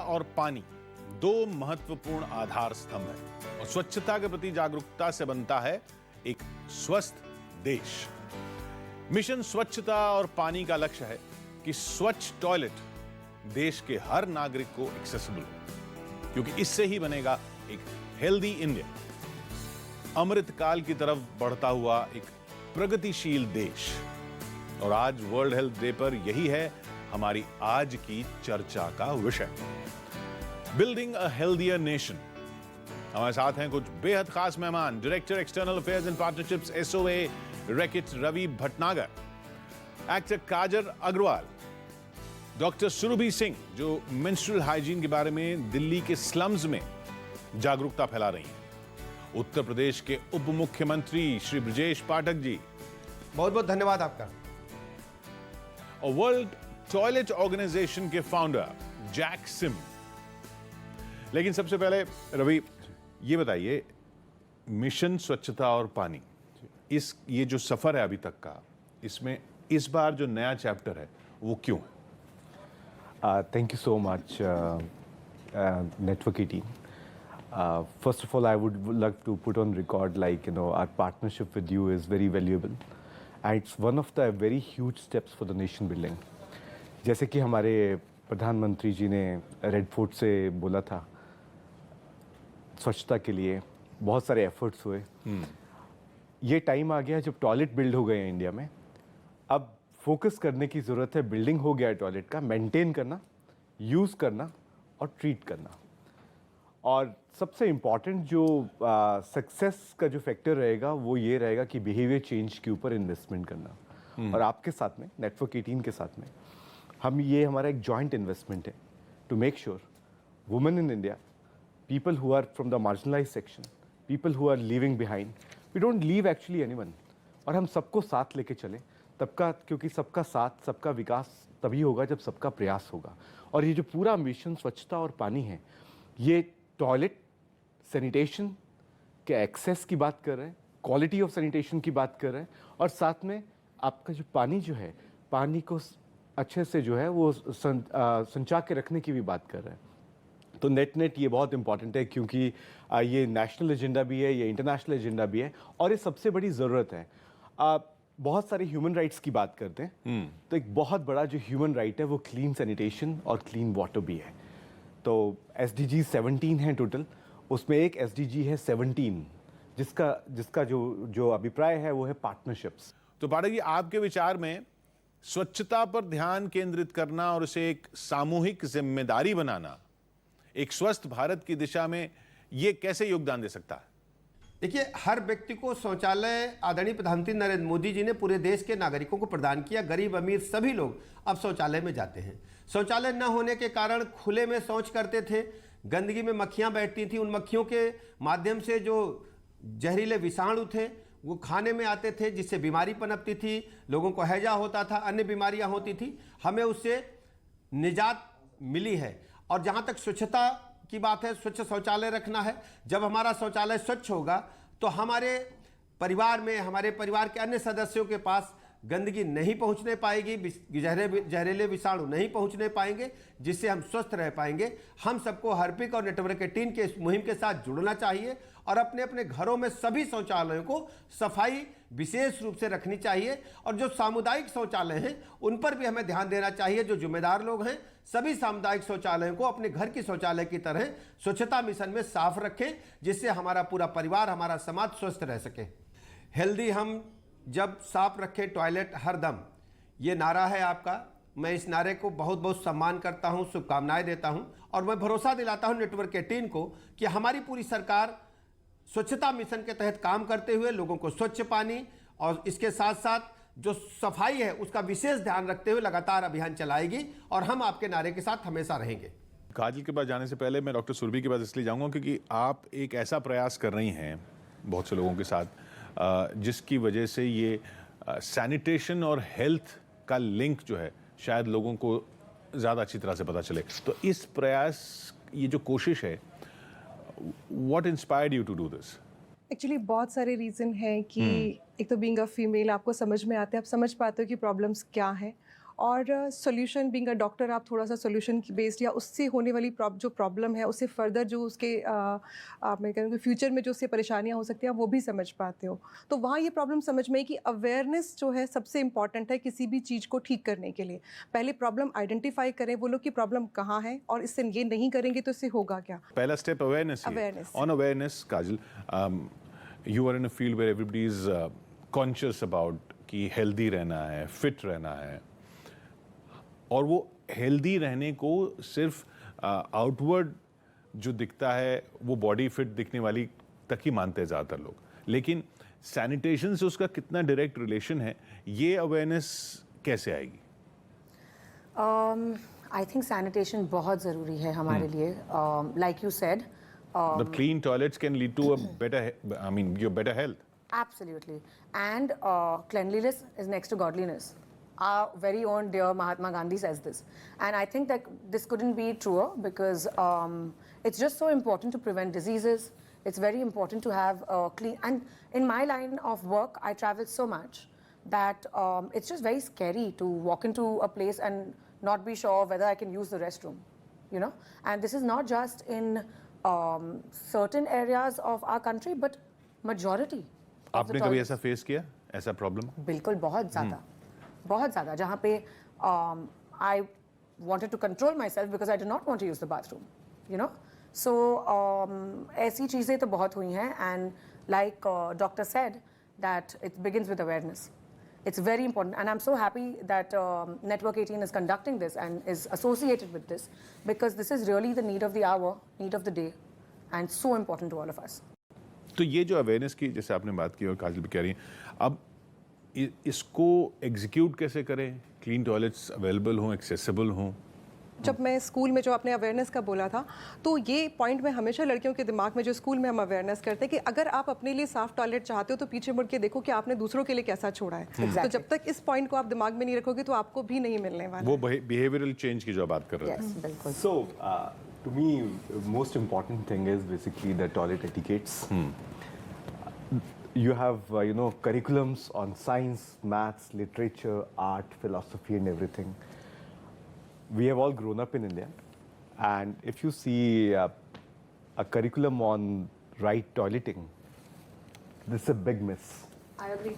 और पानी दो महत्वपूर्ण आधार स्तंभ हैं और स्वच्छता के प्रति जागरूकता से बनता है एक स्वस्थ देश। मिशन स्वच्छता और पानी का लक्ष्य है कि स्वच्छ टॉयलेट देश के हर नागरिक को एक्सेसिबल हो, क्योंकि इससे ही बनेगा एक हेल्दी इंडिया, अमृतकाल की तरफ बढ़ता हुआ एक प्रगतिशील देश। और आज वर्ल्ड हेल्थ डे पर यही है हमारी आज की चर्चा का विषय, बिल्डिंग अ हेल्दियर नेशन। हमारे साथ हैं कुछ बेहद खास मेहमान, director external affairs and partnerships SOA Reckitt Ravi Bhatnagar, actor Kajal Agarwal, doctor Surabhi Singh जो मेंस्ट्रुअल हाइजीन के बारे में दिल्ली के स्लम्स में जागरूकता फैला रही हैं, उत्तर प्रदेश के उप मुख्यमंत्री श्री ब्रजेश पाठक जी, बहुत बहुत धन्यवाद आपका, और वर्ल्ड टॉयलेट ऑर्गेनाइजेशन के फाउंडर जैक सिम। लेकिन सबसे पहले रवि ये बताइए, मिशन स्वच्छता और पानी, ये जो सफर है अभी तक का, इसमें इस बार जो नया चैप्टर है वो क्यों है? Thank you so much, Network 18. First of all, I would like to put on record, our partnership with you is very valuable, and it's one of the very huge steps for the nation building. जैसे कि हमारे प्रधानमंत्री जी ने red fort से बोला था, स्वच्छता के लिए बहुत सारे एफर्ट्स हुए। ये टाइम आ गया जब टॉयलेट बिल्ड हो गए हैं इंडिया में, अब फोकस करने की ज़रूरत है। बिल्डिंग हो गया है टॉयलेट का, मेंटेन करना, यूज़ करना और ट्रीट करना। और सबसे इम्पॉर्टेंट जो सक्सेस का जो फैक्टर रहेगा वो ये रहेगा कि बिहेवियर चेंज के ऊपर इन्वेस्टमेंट करना। और आपके साथ में, नेटवर्क 18 के साथ में, ये हमारा एक जॉइंट इन्वेस्टमेंट है to make sure women in India, people who are from the marginalise section, people who are living behind, we don't leave actually anyone, और हम सबको साथ लेके चलें तब का, क्योंकि सबका साथ सबका विकास तभी होगा जब सबका प्रयास होगा। और ये जो पूरा मिशन स्वच्छता और पानी है, ये टॉयलेट सैनिटेशन के एक्सेस की बात कर रहे हैं, क्वालिटी ऑफ सैनिटेशन की बात कर रहे हैं, और साथ में आपका जो पानी जो है, पानी को अच्छे से जो है वो संचा के रखने की भी बात कर रहे हैं। तो नेट ये बहुत इंपॉर्टेंट है, क्योंकि ये नेशनल एजेंडा भी है, ये इंटरनेशनल एजेंडा भी है, और ये सबसे बड़ी ज़रूरत है। बहुत सारे ह्यूमन राइट्स की बात करते हैं, तो एक बहुत बड़ा जो ह्यूमन राइट है वो क्लीन सैनिटेशन और क्लीन वाटर भी है। तो SDG 17 है टोटल, उसमें एक SDG है 17 जिसका जो अभिप्राय है वो है पार्टनरशिप्स। तो पाठक जी, आपके विचार में स्वच्छता पर ध्यान केंद्रित करना और उसे एक सामूहिक जिम्मेदारी बनाना एक स्वस्थ भारत की दिशा में ये कैसे योगदान दे सकता है? देखिए, हर व्यक्ति को शौचालय आदरणीय प्रधानमंत्री नरेंद्र मोदी जी ने पूरे देश के नागरिकों को प्रदान किया। गरीब अमीर सभी लोग अब शौचालय में जाते हैं। शौचालय न होने के कारण खुले में शौच करते थे, गंदगी में मक्खियां बैठती थी, उन मक्खियों के माध्यम से जो जहरीले विषाणु थे वो खाने में आते थे, जिससे बीमारी पनपती थी, लोगों को हैजा होता था, अन्य बीमारियां होती थी। हमें उससे निजात मिली है। और जहाँ तक स्वच्छता की बात है, स्वच्छ शौचालय रखना है। जब हमारा शौचालय स्वच्छ होगा तो हमारे परिवार में, हमारे परिवार के अन्य सदस्यों के पास गंदगी नहीं पहुंचने पाएगी, जहरीले विषाणु नहीं पहुंचने पाएंगे, जिससे हम स्वस्थ रह पाएंगे। हम सबको हार्पिक और नेटवर्क 18 के इस मुहिम के साथ जुड़ना चाहिए और अपने अपने घरों में सभी शौचालयों को सफाई विशेष रूप से रखनी चाहिए। और जो सामुदायिक शौचालय हैं उन पर भी हमें ध्यान देना चाहिए। जो जिम्मेदार लोग हैं सभी सामुदायिक शौचालयों को अपने घर की शौचालय की तरह स्वच्छता मिशन में साफ रखें, जिससे हमारा पूरा परिवार, हमारा समाज स्वस्थ रह सके। हेल्दी हम जब साफ रखें टॉयलेट हरदम, ये नारा है आपका। मैं इस नारे को बहुत बहुत सम्मान करता हूं, शुभकामनाएं देता हूं, और मैं भरोसा दिलाता हूं नेटवर्क 18 को कि हमारी पूरी सरकार स्वच्छता मिशन के तहत काम करते हुए लोगों को स्वच्छ पानी और इसके साथ साथ जो सफाई है उसका विशेष ध्यान रखते हुए लगातार अभियान चलाएगी, और हम आपके नारे के साथ हमेशा रहेंगे। काजल के पास जाने से पहले मैं डॉक्टर सुरभि के पास इसलिए जाऊंगा क्योंकि आप एक ऐसा प्रयास कर रही हैं बहुत से लोगों के साथ, जिसकी वजह से ये सैनिटेशन और हेल्थ का लिंक जो है शायद लोगों को ज़्यादा अच्छी तरह से पता चले। तो इस प्रयास, ये जो कोशिश है, what inspired you to do this? Actually बहुत सारे रीज़न हैं कि एक तो बीइंग अ फीमेल आपको समझ में आते हैं, आप समझ पाते हो कि प्रॉब्लम्स क्या हैं, और सोल्यूशन बीइंग अ डॉक्टर आप थोड़ा सा सोल्यूशन बेस्ड या उससे होने वाली जो प्रॉब्लम है उससे फर्दर जो उसके आप मैं कहूँगी फ्यूचर में जो उससे परेशानियाँ हो सकती हैं वो भी समझ पाते हो। तो वहाँ ये प्रॉब्लम समझ में आई कि अवेयरनेस जो है सबसे इम्पॉर्टेंट है किसी भी चीज़ को ठीक करने के लिए। पहले प्रॉब्लम आइडेंटिफाई करें वो लोग की प्रॉब्लम कहाँ है और इससे ये नहीं करेंगे तो इससे होगा क्या। पहला step awareness Awareness. On awareness Kajal, you are in a field where everybody is conscious about कि हेल्दी रहना है, फिट रहना है, और वो हेल्दी रहने को सिर्फ आउटवर्ड जो दिखता है वो बॉडी फिट दिखने वाली तक ही मानते हैं ज़्यादातर लोग, लेकिन सैनिटेशन से उसका कितना डायरेक्ट रिलेशन है, ये अवेयरनेस कैसे आएगी? आई थिंक सैनिटेशन बहुत ज़रूरी है हमारे लिए, like you said. The clean toilets can lead to a better, I mean, your better health. Absolutely. And cleanliness is next to godliness. Our very own dear Mahatma Gandhi says this. And I think that this couldn't be truer because it's just so important to prevent diseases. It's very important to have clean. And in my line of work, I travel so much that it's just very scary to walk into a place and not be sure whether I can use the restroom, you know. And this is not just in certain areas of our country, but majority. आपने कभी ऐसा face किया, ऐसा problem? बिल्कुल, बहुत ज़्यादा, जहाँ पे I wanted to control myself because I did not want to use the bathroom, you know. So ऐसी चीज़ें तो बहुत हुई हैं, and like doctor said that it begins with awareness. It's very important, and I'm so happy that Network 18 is conducting this and is associated with this because this is really the need of the hour, need of the day, and so important to all of us. तो ये जो awareness की जैसे आपने बात की और काजल भी कह रही हैं, अब इसको एग्जीक्यूट कैसे करें? क्लीन टॉयलेट्स अवेलेबल हों, एक्सेसिबल हों। जब मैं स्कूल में जो आपने अवेयरनेस का बोला था, तो ये पॉइंट में हमेशा लड़कियों के दिमाग में जो स्कूल में हम अवेयरनेस करते हैं कि अगर आप अपने लिए साफ टॉयलेट चाहते हो तो पीछे मुड़ के देखो कि आपने दूसरों के लिए कैसा छोड़ा है। तो जब तक इस पॉइंट को आप दिमाग में नहीं रखोगे तो आपको भी नहीं मिलने वाला। वो बिहेवियरल चेंज की जो बात कर रहे थे। बिल्कुल। So, to me, most important thing is basically the toilet etiquettes. You have, curriculums on science, maths, literature, art, philosophy, and everything. We have all grown up in India, and if you see a curriculum on right toileting, this is a big miss. I agree.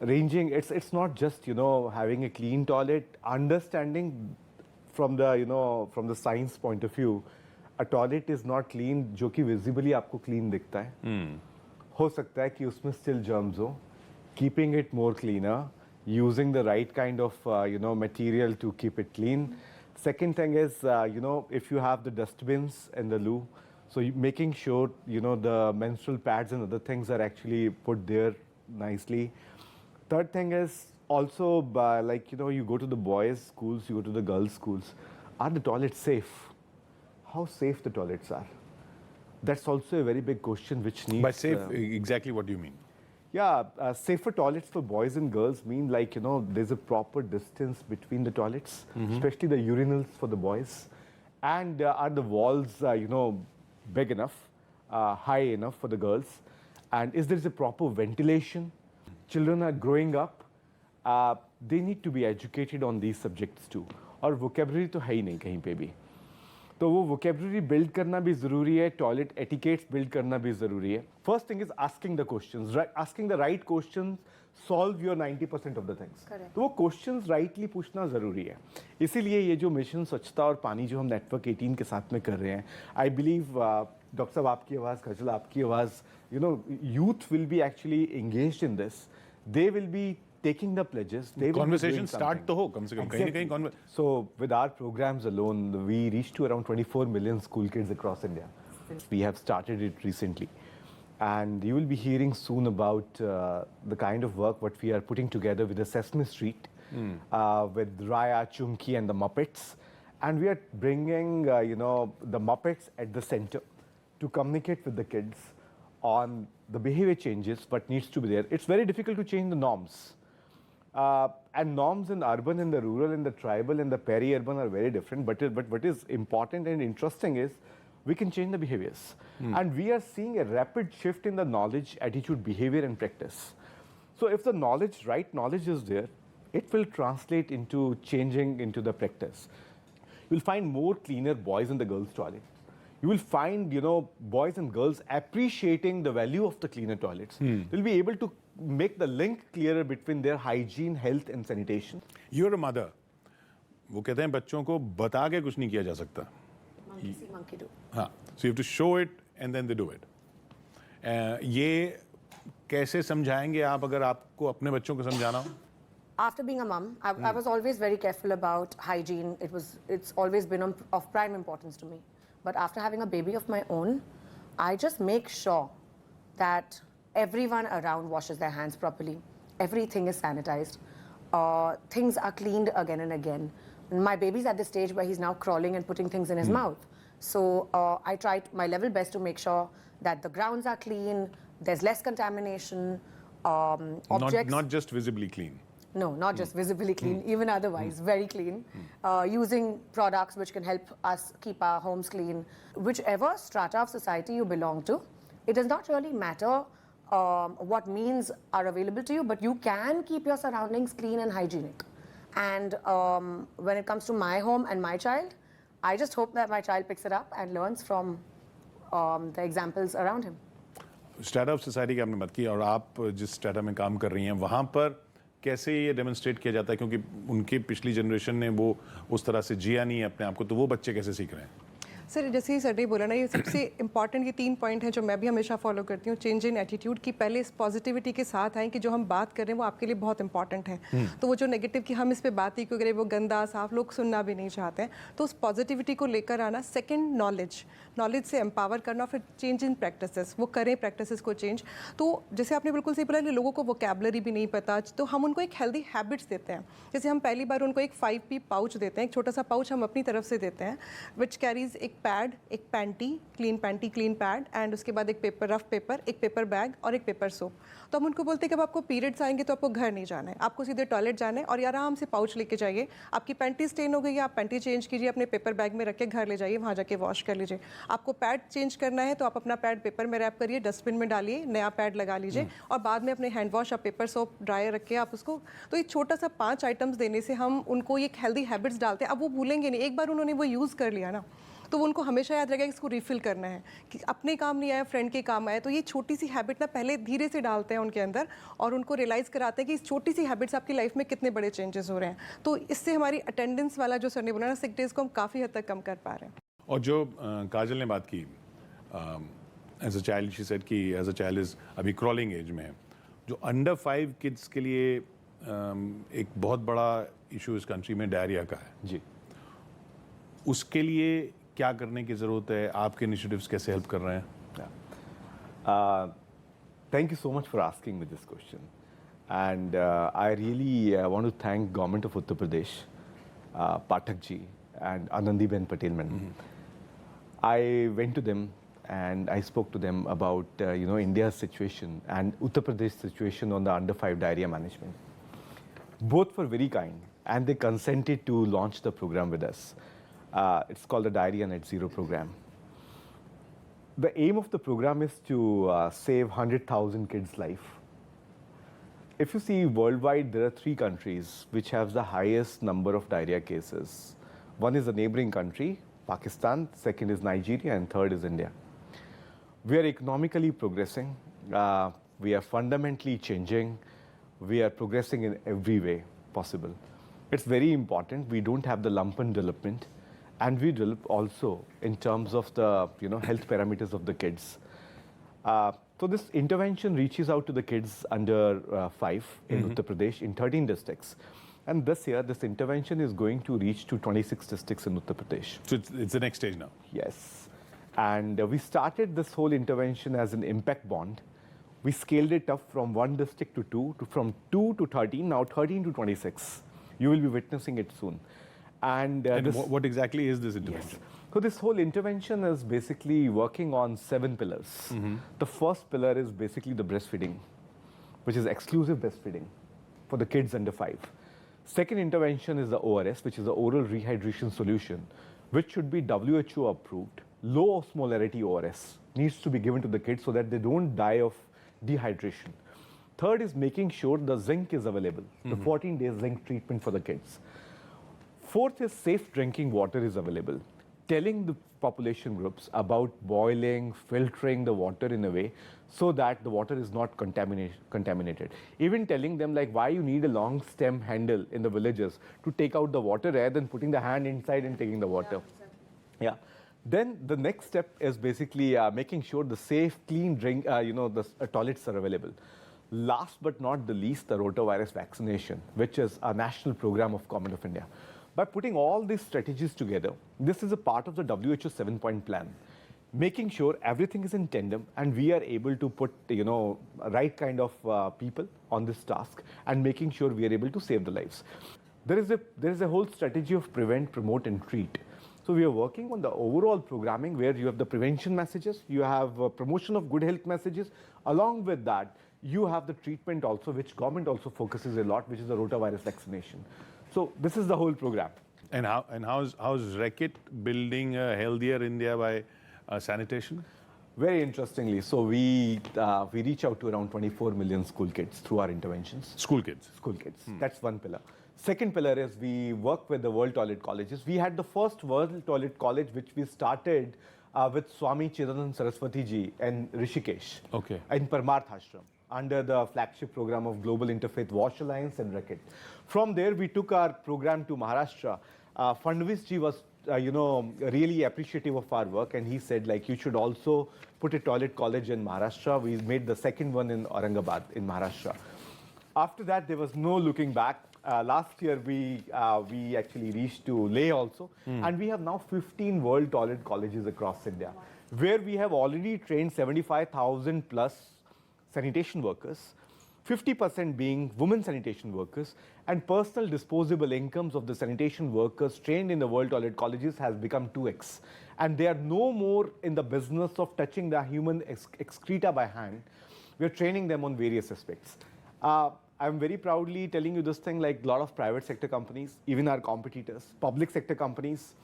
Ranging, it's not just having a clean toilet. Understanding from the science point of view, a toilet is not clean जो कि visibly आपको clean दिखता है. हो सकता है कि उसमें still germs हो. Keeping it more cleaner, using the right kind of material to keep it clean. Second thing is if you have the dustbins in the loo, so making sure the menstrual pads and other things are actually put there nicely. Third thing is also you go to the boys schools, you go to the girls schools, are the toilets safe? How safe the toilets are? That's also a very big question which needs... By safe, exactly what do you mean? Yeah, safer toilets for boys and girls mean there's a proper distance between the toilets, especially the urinals for the boys. And are the walls, big enough, high enough for the girls? And is there a proper ventilation? Children are growing up. They need to be educated on these subjects too. और vocabulary तो है ही नहीं कहीं पे भी, तो वो vocabulary build करना भी ज़रूरी है, toilet etiquettes build करना भी ज़रूरी है. First thing is asking the questions, right? Asking the right questions solve your 90% of the things. Correct. तो वो questions rightly पूछना ज़रूरी है. इसीलिए ये जो मिशन स्वच्छता और पानी जो हम नेटवर्क 18 के साथ में कर रहे हैं, I believe डॉक्टर साहब आपकी आवाज़, खजल आपकी आवाज़, youth will be actually engaged in this. They will be taking the pledges. Conversation start to ho, kam se kam. Kahin na kahin So with our programs alone, we reach to around 24 million school kids across India. We have started it recently. And you will be hearing soon about the kind of work what we are putting together with the Sesame Street, with Raya, Chunky and the Muppets. And we are bringing, the Muppets at the center to communicate with the kids on the behavior changes, what needs to be there. It's very difficult to change the norms. And norms in urban, in the rural, in the tribal, and the peri-urban are very different. But what is important and interesting is we can change the behaviors. And we are seeing a rapid shift in the knowledge, attitude, behavior, and practice. So if the knowledge, right knowledge is there, it will translate into changing into the practice. You'll find more cleaner boys in the girls' toilet. You will find, boys and girls appreciating the value of the cleaner toilets. They'll be able to make the link clearer between their hygiene, health, and sanitation. You're a mother. वो कहते हैं बच्चों को बता के कुछ नहीं किया जा सकता. Monkey see, monkey do. हाँ. So you have to show it and then they do it. ये कैसे समझाएंगे आप अगर आपको अपने बच्चों को समझाना हो? After being a mum, I was always very careful about hygiene. It's always been of prime importance to me. But after having a baby of my own, I just make sure that everyone around washes their hands properly. Everything is sanitized. Things are cleaned again and again. My baby's at the stage where he's now crawling and putting things in his mouth. So I tried my level best to make sure that the grounds are clean, there's less contamination, objects... Not just visibly clean. No, not just visibly clean, even otherwise, very clean. Using products which can help us keep our homes clean. Whichever strata of society you belong to, it does not really matter what means are available to you, but you can keep your surroundings clean and hygienic. And when it comes to my home and my child, I just hope that my child picks it up and learns from the examples around him. Startup society की आपने बात की और आप जिस startup में काम कर रही हैं वहाँ पर कैसे ये डेमोन्स्ट्रेट किया जाता है क्योंकि उनकी पिछली जनरेशन ने वो उस तरह से जिया नहीं है अपने आप को तो वो बच्चे कैसे सीख रहे हैं? सर जैसे ही सर ने बोला ना ये सबसे इंपॉर्टेंट ये 3 पॉइंट हैं जो मैं भी हमेशा फॉलो करती हूँ. चेंज इन एटीट्यूड की पहले इस पॉजिटिविटी के साथ आए कि जो हम बात कर रहे हैं वो आपके लिए बहुत इंपॉर्टेंट है. तो वो जो नेगेटिव कि हम इस पे बात ही क्यों करें वो गंदा साफ लोग सुनना भी नहीं चाहते हैं. तो उस पॉजिटिविटी को लेकर आना. सेकेंड नॉलेज से एम्पावर करना. फिर चेंज इन प्रैक्टिसेस वो करें प्रैक्टिसेस को चेंज. तो जैसे आपने बिल्कुल सही बोला लोगों को वोकैबुलरी भी नहीं पता तो हम उनको एक हेल्दी हैबिट्स देते हैं. जैसे हम पहली बार उनको एक 5P पाउच देते हैं. एक छोटा सा पाउच हम अपनी तरफ से देते हैं विच कैरीज एक पैड, एक पैंटी क्लीन पैड एंड उसके बाद एक पेपर रफ पेपर, एक पेपर बैग और एक पेपर सोप. तो हम उनको बोलते हैं कि अब आपको पीरियड्स आएंगे तो आपको घर नहीं जाना है, आपको सीधे टॉयलेट जाना है और आराम से पाउच लेके जाइए. आपकी पैंटी स्टेन हो गई है आप पैंटी चेंज कीजिए अपने पेपर बैग में रख के घर ले जाइए वहाँ जाके वॉश कर लीजिए. आपको पैड चेंज करना है तो आप अपना पैड पेपर में रैप करिए डस्टबिन में डालिए नया पैड लगा लीजिए और बाद में अपने हैंड वॉश या पेपर सोप ड्रायर रख के आप उसको. तो ये छोटा सा 5 आइटम्स देने से हम उनको एक हेल्दी हैबिट्स डालते हैं. अब वो भूलेंगे नहीं. एक बार उन्होंने वो यूज़ कर लिया ना तो उनको हमेशा याद रहेगा कि इसको रिफ़िल करना है कि अपने काम नहीं आया फ्रेंड के काम आया. तो ये छोटी सी हैबिट ना पहले धीरे से डालते हैं उनके अंदर और उनको रियलाइज़ कराते हैं कि इस छोटी सी हैबिट्स आपकी लाइफ में कितने बड़े चेंजेस हो रहे हैं. तो इससे हमारी अटेंडेंस वाला जो सर ने बोला ना सिक डेज को हम काफ़ी हद तक कम कर पा रहे हैं. और जो काजल ने बात की as a child she said कि एज अ चाइल्ड इज अभी क्रॉलिंग एज में है. जो अंडर 5 किड्स के लिए एक बहुत बड़ा इशू इस कंट्री में डायरिया का है जी. उसके लिए क्या करने की ज़रूरत है? आपके इनिशिएटिव्स कैसे हेल्प कर रहे हैं? Thank you so much for asking me this question. And I really want to thank government of Uttar Pradesh, Pathak ji and Anandiben Patel madam. I went to them and I spoke to them about India's situation and Uttar Pradesh situation on the under 5 diarrhea management. Both were very kind and they consented to launch the program with us. It's called the Diarrhea Net Zero program. The aim of the program is to save 100,000 kids' life. If you see worldwide, there are 3 countries which have the highest number of diarrhea cases. One is a neighboring country, Pakistan, second is Nigeria, and third is India. We are economically progressing. We are fundamentally changing. We are progressing in every way possible. It's very important. We don't have the lumpen development. And we develop also in terms of the health parameters of the kids. So this intervention reaches out to the kids under 5 in Uttar Pradesh in 13 districts. And this year, this intervention is going to reach to 26 districts in Uttar Pradesh. So it's the next stage now? Yes. And we started this whole intervention as an impact bond. We scaled it up from 1 district to 2, from 2 to 13, now 13 to 26. You will be witnessing it soon. And what exactly is this intervention? Yes. So this whole intervention is basically working on 7 pillars. The first pillar is basically the breastfeeding, which is exclusive breastfeeding for the kids under 5. Second intervention is the ORS, which is the oral rehydration solution, which should be WHO approved. Low osmolarity ORS needs to be given to the kids so that they don't die of dehydration. Third is making sure the zinc is available, the 14-day zinc treatment for the kids. Fourth is safe drinking water is available. Telling the population groups about boiling, filtering the water in a way so that the water is not contaminated. Even telling them like why you need a long stem handle in the villages to take out the water rather than putting the hand inside and taking the water. Yeah. Then the next step is basically making sure the safe, clean drink, the toilets are available. Last but not the least, the rotavirus vaccination, which is a national program of Government of India. By putting all these strategies together, this is a part of the WHO 7-point plan, making sure everything is in tandem and we are able to put, right kind of people on this task and making sure we are able to save the lives. There is a whole strategy of prevent, promote and treat. So we are working on the overall programming where you have the prevention messages, you have promotion of good health messages. Along with that, you have the treatment also, which government also focuses a lot, which is the rotavirus vaccination. So this is the whole program. And how's Reckitt building a healthier India by sanitation? Very interestingly, so we reach out to around 24 million school kids through our interventions. School kids. School kids. That's one pillar. Second pillar is we work with the World Toilet Colleges. We had the first World Toilet College, which we started with Swami Chidanand Saraswati ji in Rishikesh. Okay. In Parmarth Ashram, under the flagship program of Global Interfaith Wash Alliance and Reckitt. From there, we took our program to Maharashtra. Fadnavis ji was, really appreciative of our work, and he said, like, you should also put a toilet college in Maharashtra. We made the second one in Aurangabad in Maharashtra. After that, there was no looking back. Last year, we actually reached to Leh also, and we have now 15 World Toilet Colleges across India, where we have already trained 75,000 plus sanitation workers, 50% being women sanitation workers, and personal disposable incomes of the sanitation workers trained in the World Toilet Colleges has become 2x. And they are no more in the business of touching the human excreta by hand. We are training them on various aspects. I'm very proudly telling you this thing, like a lot of private sector companies, even our competitors, public sector companies,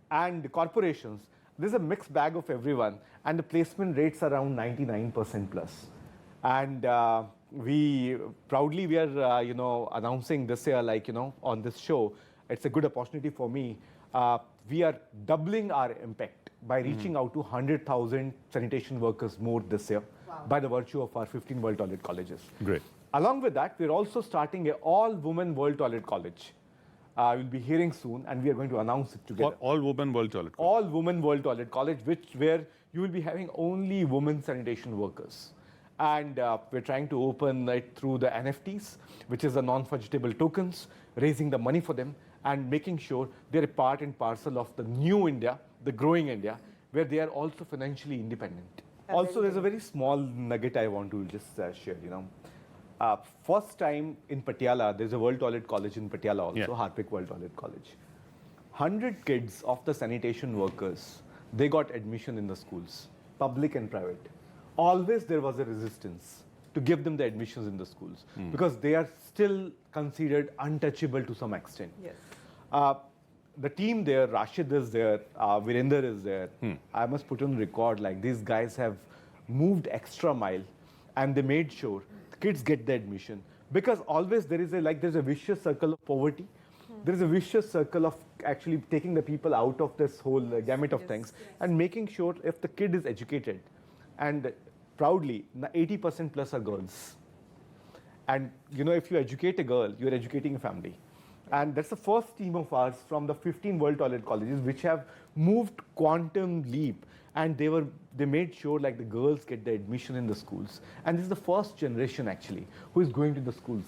and corporations. There's a mixed bag of everyone, and the placement rates are around 99% plus. And we are, announcing this year, on this show, it's a good opportunity for me. We are doubling our impact by reaching out to 100,000 sanitation workers more this year by the virtue of our 15 World Toilet Colleges. Great. Along with that, we're also starting an all-women World Toilet College. You'll be hearing soon, and we are going to announce it together. All-women World Toilet College. All-women World Toilet College, where you will be having only women sanitation workers. And we're trying to open it through the NFTs, which is the non-fungible tokens, raising the money for them, and making sure they're a part and parcel of the new India, the growing India, where they are also financially independent. Also, there's a very small nugget I want to just share, First time in Patiala, there's a World Toilet College in Patiala also, Harpic World Toilet College. 100 kids of the sanitation workers, they got admission in the schools, public and private. Always there was a resistance to give them the admissions in the schools because they are still considered untouchable to some extent. Yes. The team there, Rashid is there, Virender is there. I must put on record, like these guys have moved extra mile and they made sure kids get the admission, because always there's a vicious circle of poverty. There is a vicious circle of actually taking the people out of this whole gamut of things and making sure if the kid is educated, and proudly 80% plus are girls. And if you educate a girl, you're educating a family. And that's the first team of ours from the 15 World Toilet Colleges which have moved quantum leap, and they made sure like the girls get the admission in the schools. And this is the first generation actually who is going to the schools.